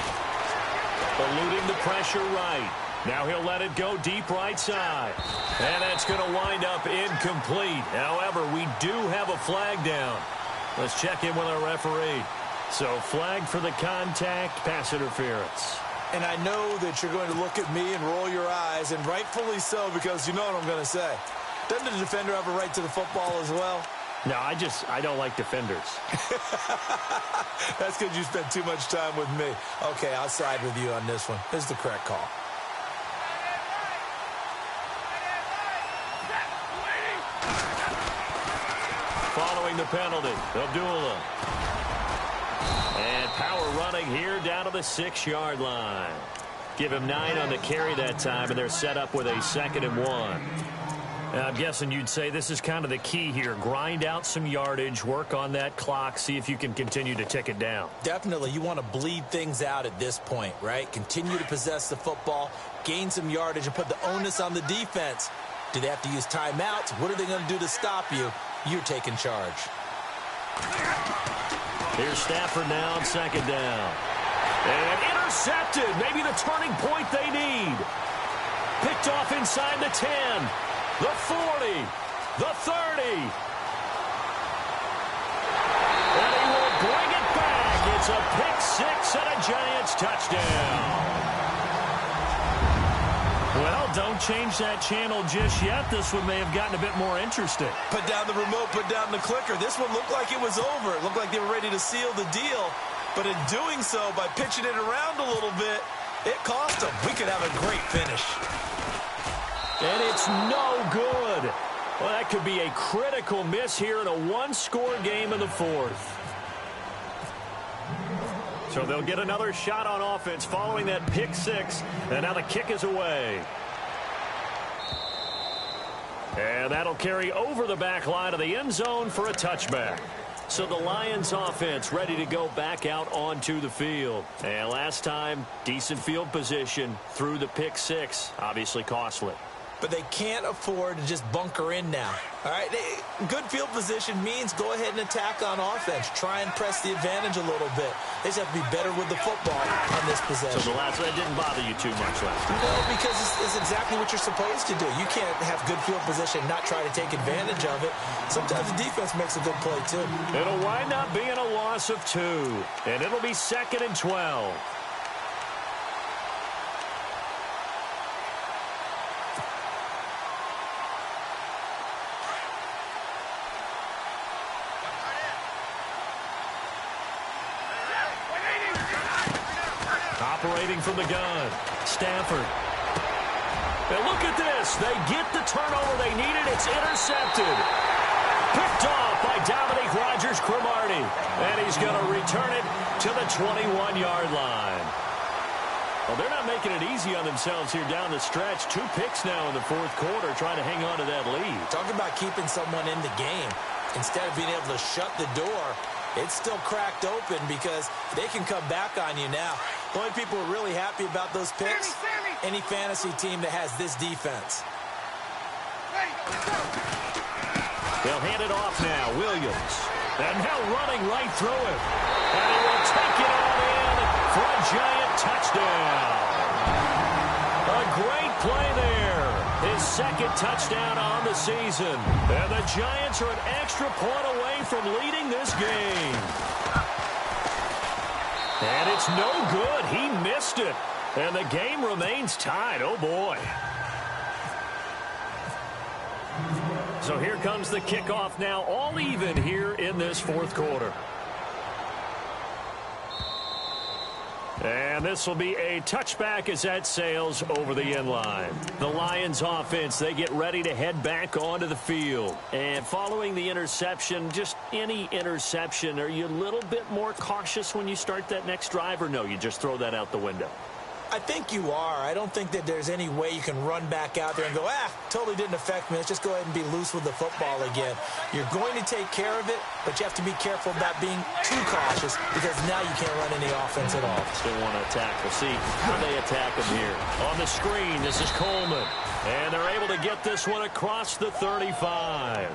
Eluding the pressure right. Now he'll let it go deep right side. And that's going to wind up incomplete. However, we do have a flag down. Let's check in with our referee. So flag for the contact, pass interference. And I know that you're going to look at me and roll your eyes, and rightfully so, because you know what I'm going to say. Doesn't the defender have a right to the football as well? No, I don't like defenders. That's because you spent too much time with me. Okay, I'll side with you on this one. This is the correct call. Following the penalty, Abdullah. And power running here down to the 6-yard line. Give him 9 on the carry that time, and they're set up with a 2nd and 1. I'm guessing you'd say this is kind of the key here. Grind out some yardage, work on that clock, see if you can continue to tick it down. Definitely. You want to bleed things out at this point, right? Continue to possess the football, gain some yardage, and put the onus on the defense. Do they have to use timeouts? What are they going to do to stop you? You're taking charge. Here's Stafford now on 2nd down. And intercepted. Maybe the turning point they need. Picked off inside the 10. The 40, the 30. And he will bring it back. It's a pick 6 and a Giants touchdown. Well, don't change that channel just yet. This one may have gotten a bit more interesting. Put down the remote, put down the clicker. This one looked like it was over. It looked like they were ready to seal the deal. But in doing so, by pitching it around a little bit, it cost them. We could have a great finish. And it's no good. Well, that could be a critical miss here in a one-score game in the 4th. So they'll get another shot on offense following that pick 6. And now the kick is away. And that'll carry over the back line of the end zone for a touchback. So the Lions offense ready to go back out onto the field. And last time, decent field position through the pick 6. Obviously costly. But they can't afford to just bunker in now. All right, good field position means go ahead and attack on offense. Try and press the advantage a little bit. They just have to be better with the football on this possession. So the last that didn't bother you too much last time. No, because it's exactly what you're supposed to do. You can't have good field position, not try to take advantage of it. Sometimes the defense makes a good play too. It'll wind up being a loss of 2, and it'll be 2nd and 12. Operating from the gun, Stafford. And look at this. They get the turnover they needed. It's intercepted. Picked off by Dominique Rodgers-Cromartie. And he's going to return it to the 21-yard line. Well, they're not making it easy on themselves here down the stretch. 2 picks now in the 4th quarter, trying to hang on to that lead. Talk about keeping someone in the game. Instead of being able to shut the door, it's still cracked open because they can come back on you now. The only people who are really happy about those picks, any fantasy team that has this defense. They'll hand it off now. Williams. And now running right through it. And he will take it all in for a Giant touchdown. A great play there. His 2nd touchdown on the season. And the Giants are an extra point away from leading this game. And it's no good. He missed it. And the game remains tied. Oh, boy. So here comes the kickoff now, all even here in this 4th quarter. And this will be a touchback as that sails over the end line. The Lions offense, they get ready to head back onto the field. And following the interception, just any interception, are you a little bit more cautious when you start that next drive, or no, you just throw that out the window? I think you are. I don't think that there's any way you can run back out there and go, totally didn't affect me. Let's just go ahead and be loose with the football again. You're going to take care of it, but you have to be careful about being too cautious because now you can't run any offense at all. Still want to attack. We'll see how they attack him here. On the screen, this is Coleman. And they're able to get this one across the 35.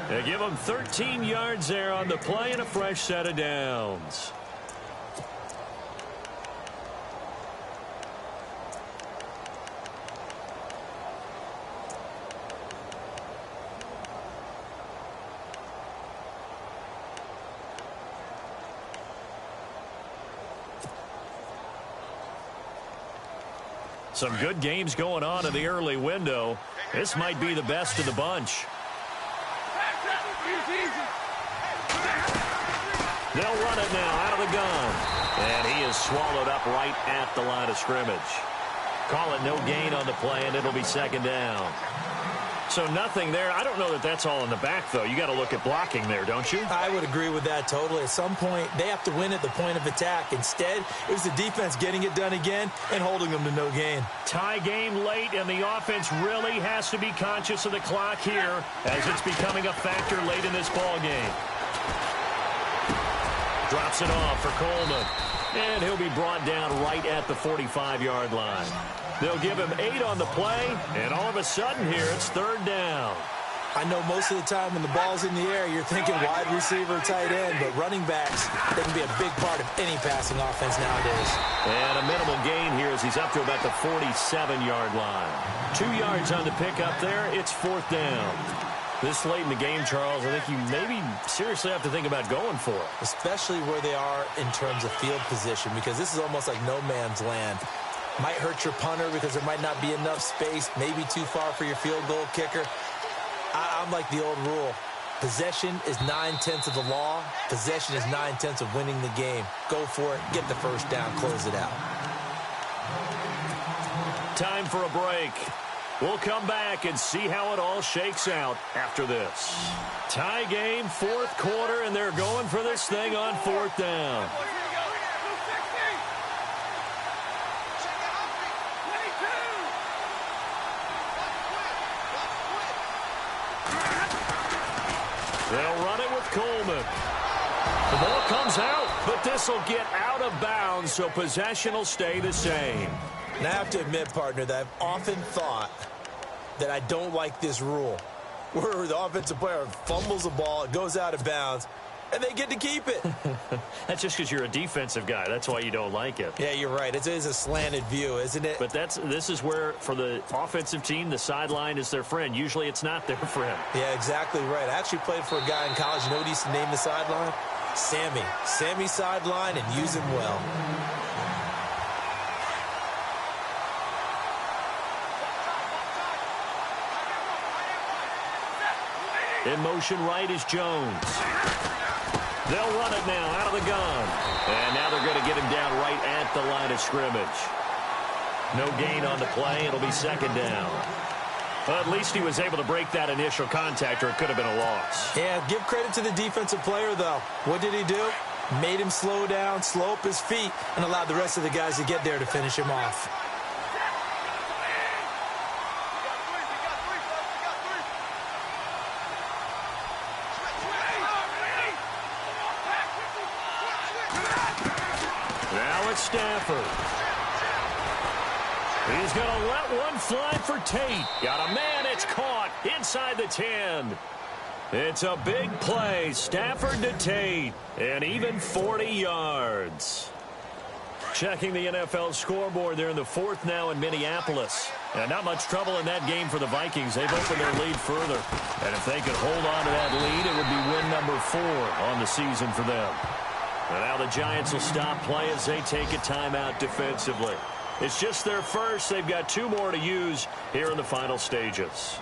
They give him 13 yards there on the play and a fresh set of downs. Some good games going on in the early window. This might be the best of the bunch. They'll run it now out of the gun. And he is swallowed up right at the line of scrimmage. Call it no gain on the play, and it'll be 2nd down. So nothing there. I don't know that that's all in the back, though. You got to look at blocking there, don't you? I would agree with that totally. At some point, they have to win at the point of attack. Instead, it was the defense getting it done again and holding them to no gain. Tie game late, and the offense really has to be conscious of the clock here as it's becoming a factor late in this ball game. Drops it off for Coleman. And he'll be brought down right at the 45-yard line. They'll give him 8 on the play, and all of a sudden here, it's 3rd down. I know most of the time when the ball's in the air, you're thinking wide receiver, tight end, but running backs, they can be a big part of any passing offense nowadays. And a minimal gain here as he's up to about the 47-yard line. 2 yards on the pickup there. It's 4th down. This late in the game, Charles, I think you maybe seriously have to think about going for it. Especially where they are in terms of field position, because this is almost like no man's land. Might hurt your punter because there might not be enough space, maybe too far for your field goal kicker. I'm like the old rule. Possession is 9/10 of the law. Possession is 9/10 of winning the game. Go for it. Get the first down. Close it out. Time for a break. We'll come back and see how it all shakes out after this. Tie game, 4th quarter, and they're going for this thing on 4th down. They'll run it with Coleman. The ball comes out, but this will get out of bounds, so possession will stay the same. And I have to admit, partner, that I've often thought that I don't like this rule, where the offensive player fumbles the ball, it goes out of bounds, and they get to keep it. That's just because you're a defensive guy. That's why you don't like it. Yeah, you're right. It is a slanted view, isn't it? But this is where, for the offensive team, the sideline is their friend. Usually it's not their friend. Yeah, exactly right. I actually played for a guy in college. You know what he used to name the sideline? Sammy. Sammy sideline, and use him well. In motion right is Jones. They'll run it now out of the gun. And now they're going to get him down right at the line of scrimmage. No gain on the play. It'll be 2nd down. Well, at least he was able to break that initial contact, or it could have been a loss. Yeah, give credit to the defensive player, though. What did he do? Made him slow down, slow up his feet, and allowed the rest of the guys to get there to finish him off. Stafford. He's going to let one fly for Tate. Got a man. It's caught inside the 10. It's a big play. Stafford to Tate. And even 40 yards. Checking the NFL scoreboard. They're in the 4th now in Minneapolis. And not much trouble in that game for the Vikings. They've opened their lead further. And if they could hold on to that lead, it would be win number 4 on the season for them. And now the Giants will stop play as they take a timeout defensively. It's just their first. They've got 2 more to use here in the final stages.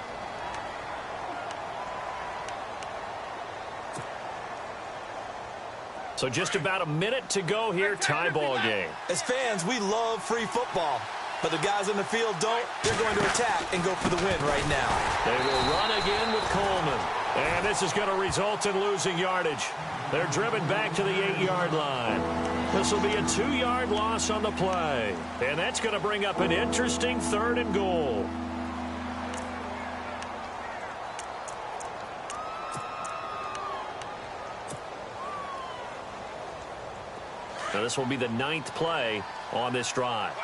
So just about a minute to go here, tie ball game. As fans, we love free football. But the guys on the field don't. They're going to attack and go for the win right now. They will run again with Coleman. And this is going to result in losing yardage. They're driven back to the 8-yard line. This will be a 2-yard loss on the play. And that's going to bring up an interesting 3rd and goal. Now this will be the 9th play on this drive.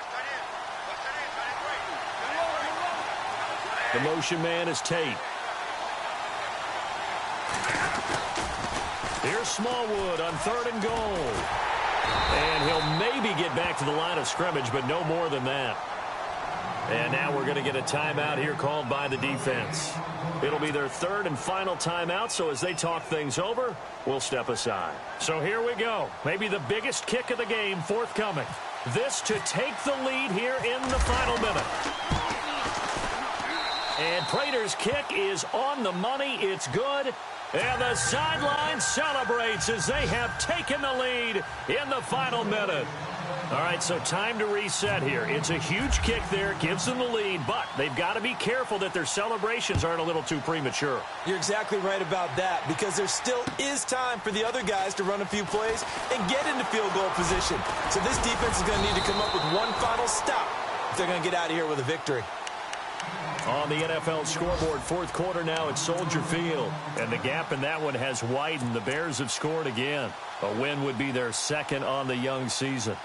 The motion man is Tate. Here's Smallwood on 3rd and goal. And he'll maybe get back to the line of scrimmage, but no more than that. And now we're going to get a timeout here called by the defense. It'll be their 3rd and final timeout, so as they talk things over, we'll step aside. So here we go. Maybe the biggest kick of the game forthcoming. This to take the lead here in the final minute. And Prater's kick is on the money. It's good. And the sideline celebrates as they have taken the lead in the final minute. All right, so time to reset here. It's a huge kick there, gives them the lead, but they've got to be careful that their celebrations aren't a little too premature. You're exactly right about that, because there still is time for the other guys to run a few plays and get into field goal position. So this defense is going to need to come up with one final stop if they're going to get out of here with a victory. On the NFL scoreboard, fourth quarter now at Soldier Field. And the gap in that one has widened. The Bears have scored again. A win would be their second on the young season.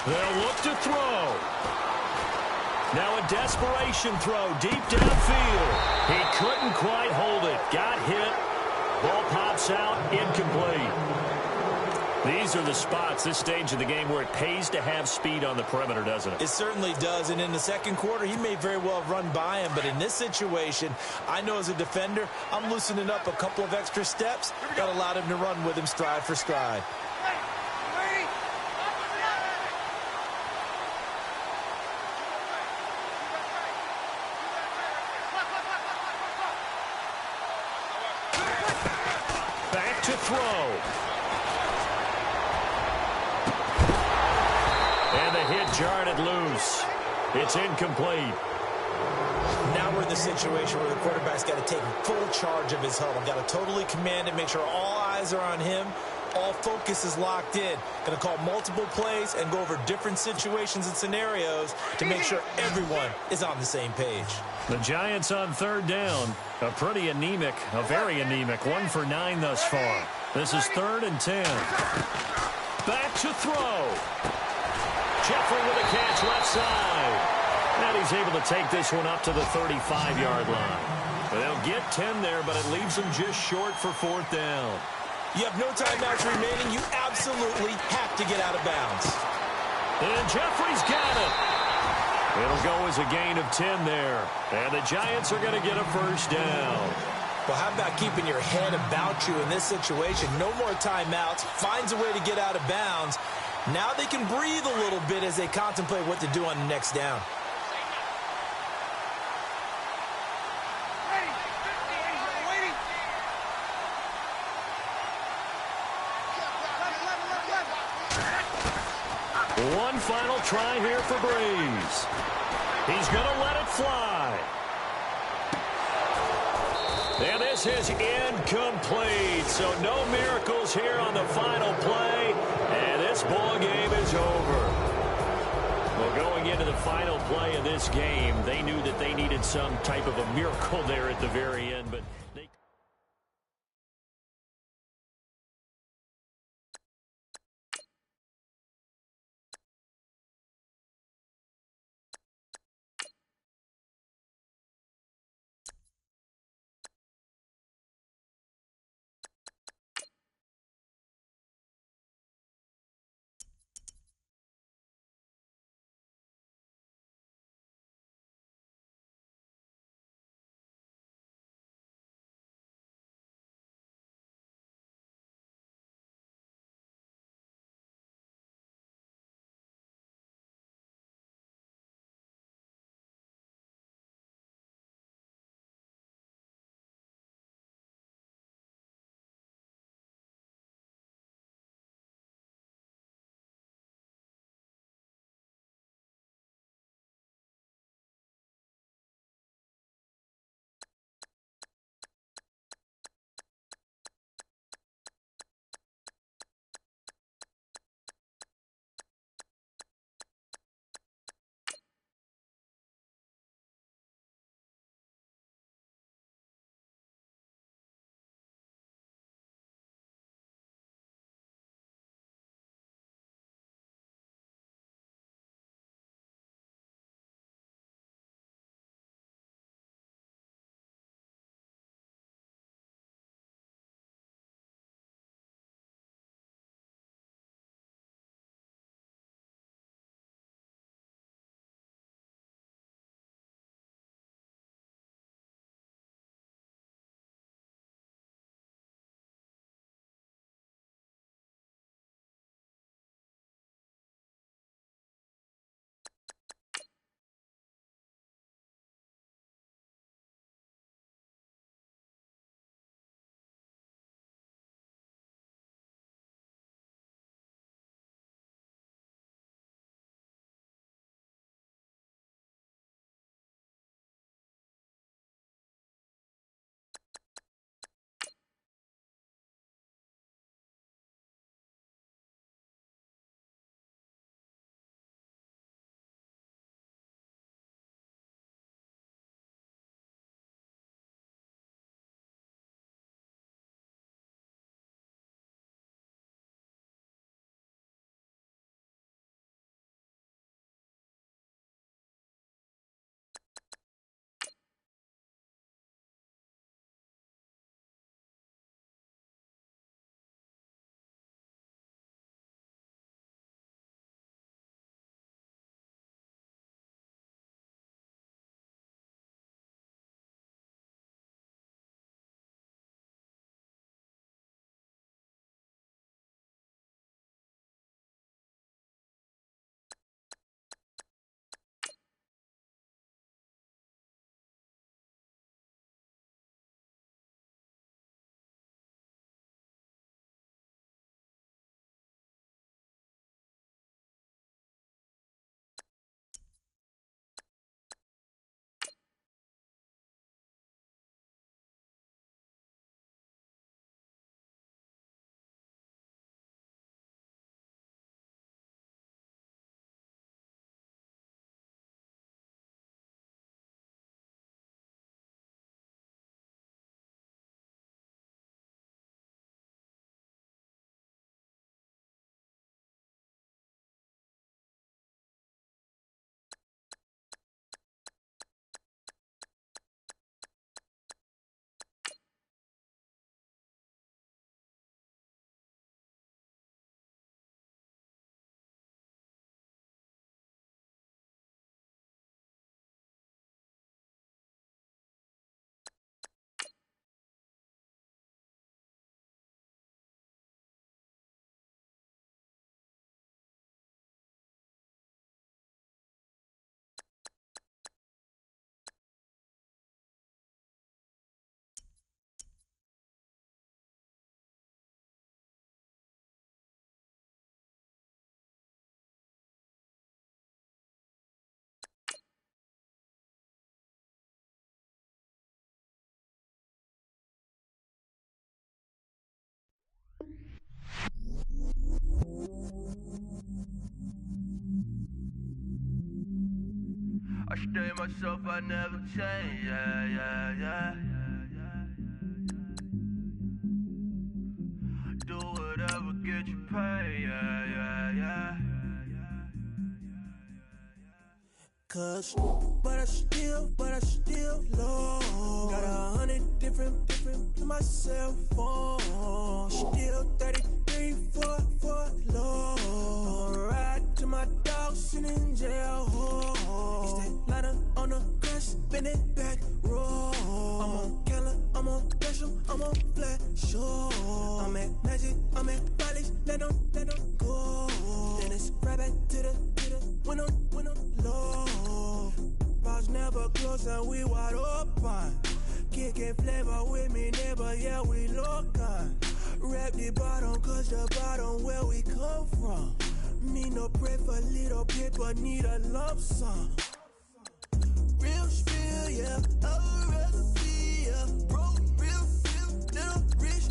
They'll look to throw. Now a desperation throw deep downfield. He couldn't quite hold it. Got hit. Ball pops out. Incomplete. These are the spots, this stage of the game, where it pays to have speed on the perimeter, doesn't it? It certainly does. And in the second quarter, he may very well have run by him. But in this situation, I know as a defender, I'm loosening up a couple of extra steps that allowed him to run with him stride for stride. To throw. And the hit jarred it loose. It's incomplete. Now we're in the situation where the quarterback's got to take full charge of his huddle. Got to totally command it, make sure all eyes are on him. All focus is locked in. Going to call multiple plays and go over different situations and scenarios to make sure everyone is on the same page. The Giants on third down. A pretty anemic, a very anemic 1 for 9 thus far. This is 3rd and 10. Back to throw. Jeffrey with a catch left side. And he's able to take this one up to the 35-yard line. They'll get 10 there, but it leaves them just short for 4th down. You have no timeouts remaining. You absolutely have to get out of bounds. And Jeffrey's got it. It'll go as a gain of 10 there. And the Giants are going to get a first down. Well, how about keeping your head about you in this situation? No more timeouts. Finds a way to get out of bounds. Now they can breathe a little bit as they contemplate what to do on the next down. One final try here for Breeze. He's going to let it fly. And this is incomplete. So no miracles here on the final play. And this ball game is over. Well, going into the final play of this game, they knew that they needed some type of a miracle there at the very end. But I stay myself, I never change, yeah. Do whatever, get you paid, yeah. Cause, but I still low. Got 100 different in my cell phone. Still 33 for low. Ride to my dog sitting in jail. It's that ladder on the grass, spin it back, roll. I'm on Keller, I'm on Gresham, I'm on Flat Shore. I'm at Magic, I'm at Bally's, let them go. Then it's right back to the when I'm low. Bars never close and we wide open. Kicking flavor with me, neighbor, yeah, we local. Rap the bottom, cause the bottom where we come from. Me no pray for little paper, need a lump sum. Real spill, yeah, I'd rather be, yeah. Broke, real, little rich.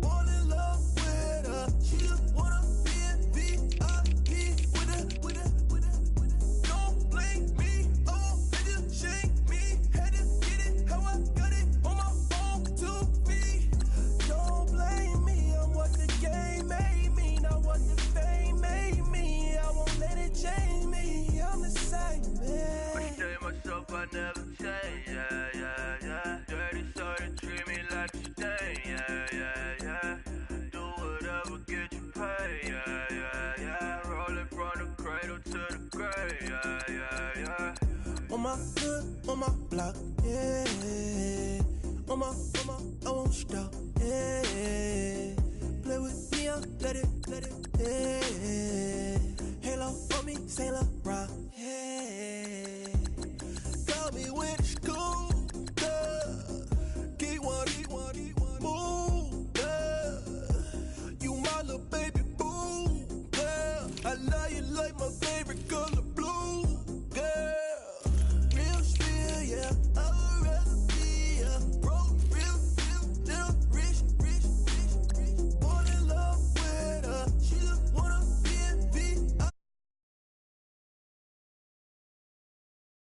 Fall in love with her, she just wanna be in VIP with her. Don't blame me, oh, they just shake me. Had to get it, how I got it, on my phone, 2 feet. Don't blame me, I'm what the game made me, not what the fame made me. I won't let it change me, I'm the same, man. I stay myself, I never change, yeah. Dirty soda, treat me like a stain, yeah. Do whatever, get you paid, yeah. Rolling from the cradle to the grave, yeah. On my hood, on my block, yeah. On my, I won't stop, yeah. Play with me, let it, yeah. Halo on me, sailor.